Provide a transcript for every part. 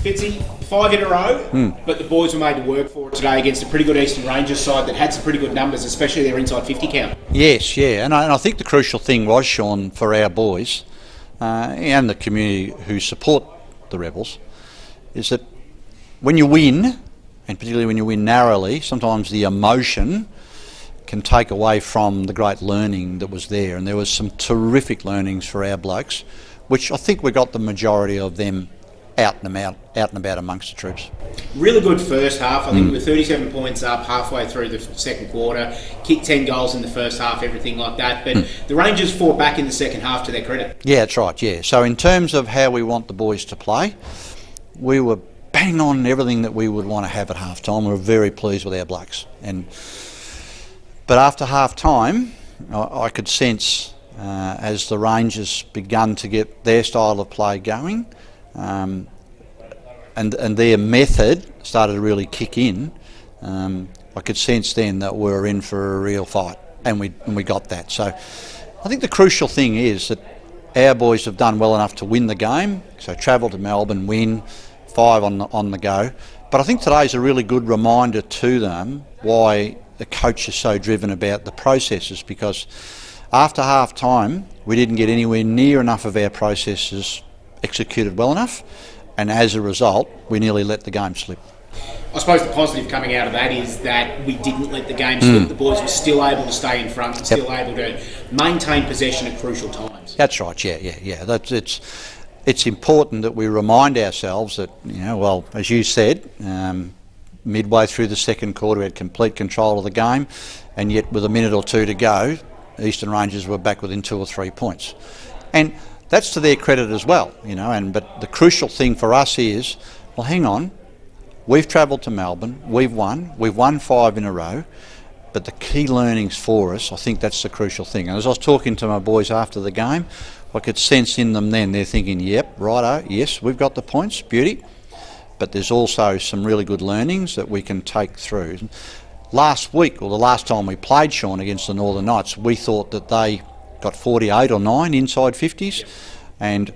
Fitzy, 5 in a row, but the boys were made to work for it today against a pretty good Eastern Rangers side that had some pretty good numbers, especially their inside 50 count. Yes, yeah, and I think the crucial thing was, Sean, for our boys and the community who support the Rebels, is that when you win, and particularly when you win narrowly, sometimes the emotion can take away from the great learning that was there, and there was some terrific learnings for our blokes, which I think we got the majority of them out and about amongst the troops. Really good first half. I think we were 37 points up halfway through the second quarter, kicked 10 goals in the first half, everything like that. But the Rangers fought back in the second half, to their credit. Yeah, that's right, yeah. So in terms of how we want the boys to play, we were bang on everything that we would want to have at half time. We were very pleased with our blokes. But after half time, I could sense as the Rangers begun to get their style of play going, and their method started to really kick in, I could sense then that we were in for a real fight, and we got that. So I think the crucial thing is that our boys have done well enough to win the game, so travel to Melbourne, win, 5 on the go. But I think today's a really good reminder to them why the coach is so driven about the processes, because after half time we didn't get anywhere near enough of our processes executed well enough, and as a result we nearly let the game slip. I suppose the positive coming out of that is that we didn't let the game slip. The boys were still able to stay in front and still able to maintain possession at crucial times. That's right, yeah. It's important that we remind ourselves that, well, as you said, midway through the second quarter we had complete control of the game, and yet with a minute or two to go, Eastern Rangers were back within 2 or 3 points. And that's to their credit as well, but the crucial thing for us is, well, hang on, we've travelled to Melbourne, we've won 5 in a row, but the key learnings for us, I think that's the crucial thing. And as I was talking to my boys after the game, I could sense in them then, they're thinking, yep, righto, yes, we've got the points, beauty, but there's also some really good learnings that we can take through. Last week, or the last time we played, Sean, against the Northern Knights, we thought that they got 48 or 9 inside 50s, and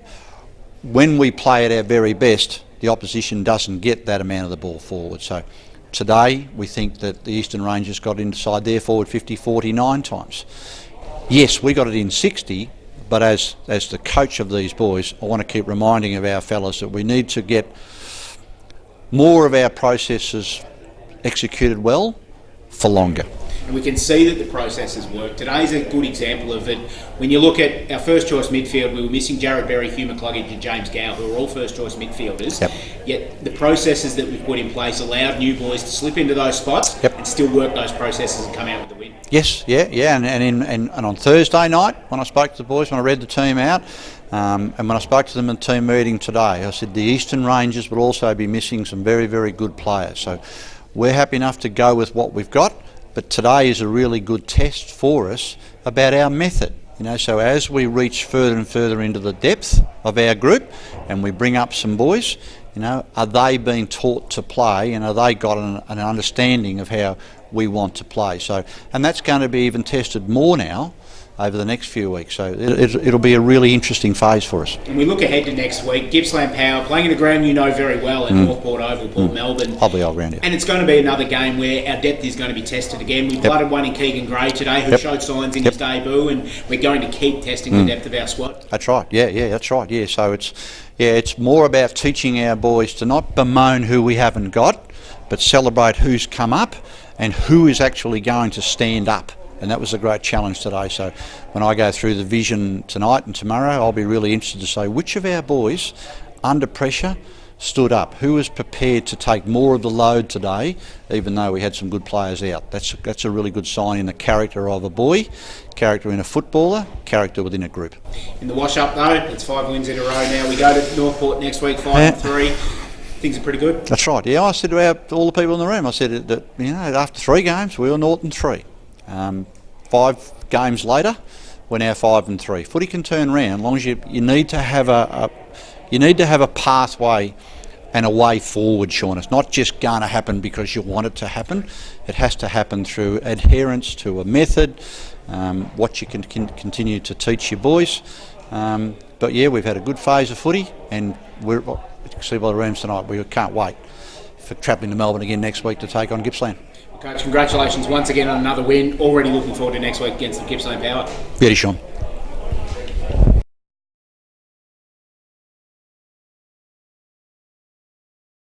when we play at our very best, the opposition doesn't get that amount of the ball forward. So today we think that the Eastern Rangers got inside their forward 50 49 times. Yes, we got it in 60, but as the coach of these boys, I want to keep reminding of our fellas that we need to get more of our processes executed well for longer. And we can see that the processes work. Today's a good example of it. When you look at our first choice midfield, we were missing Jared Berry, Hugh McCluggage and James Gow, who are all first choice midfielders. Yet the processes that we've put in place allowed new boys to slip into those spots and still work those processes and come out with the win. Yes, yeah. And on Thursday night, when I spoke to the boys, when I read the team out, and when I spoke to them in the team meeting today, I said the Eastern Rangers would also be missing some very, very good players. So we're happy enough to go with what we've got. But today is a really good test for us about our method. So as we reach further and further into the depth of our group and we bring up some boys, are they being taught to play, and are they got an understanding of how we want to play? So, and that's going to be even tested more now over the next few weeks. So it'll be a really interesting phase for us. And we look ahead to next week. Gippsland Power playing in a ground you know very well at Northport Oval, Port Melbourne. Probably old ground, yeah. And it's going to be another game where our depth is going to be tested again. We blooded one in Keegan Gray today who showed signs in his debut, and we're going to keep testing the depth of our squad. That's right, yeah, that's right, yeah. So it's more about teaching our boys to not bemoan who we haven't got, but celebrate who's come up and who is actually going to stand up. And that was a great challenge today. So when I go through the vision tonight and tomorrow, I'll be really interested to say which of our boys, under pressure, stood up. Who was prepared to take more of the load today, even though we had some good players out. That's a really good sign in the character of a boy, character in a footballer, character within a group. In the wash-up, though, it's 5 wins in a row now. We go to Northport next week, 5-3. Things are pretty good. That's right. Yeah, I said to all the people in the room, I said that after 3 games, we were Norton 3. 5 games later, we're now 5-3. Footy can turn around as long as you need to have a pathway and a way forward, Sean. It's not just going to happen because you want it to happen. It has to happen through adherence to a method, what you can continue to teach your boys. But yeah, we've had a good phase of footy, and you can see by the rooms tonight, we can't wait for travelling to Melbourne again next week to take on Gippsland. Coach, congratulations once again on another win. Already looking forward to next week against the Gippsland Power. Beauty, Sean.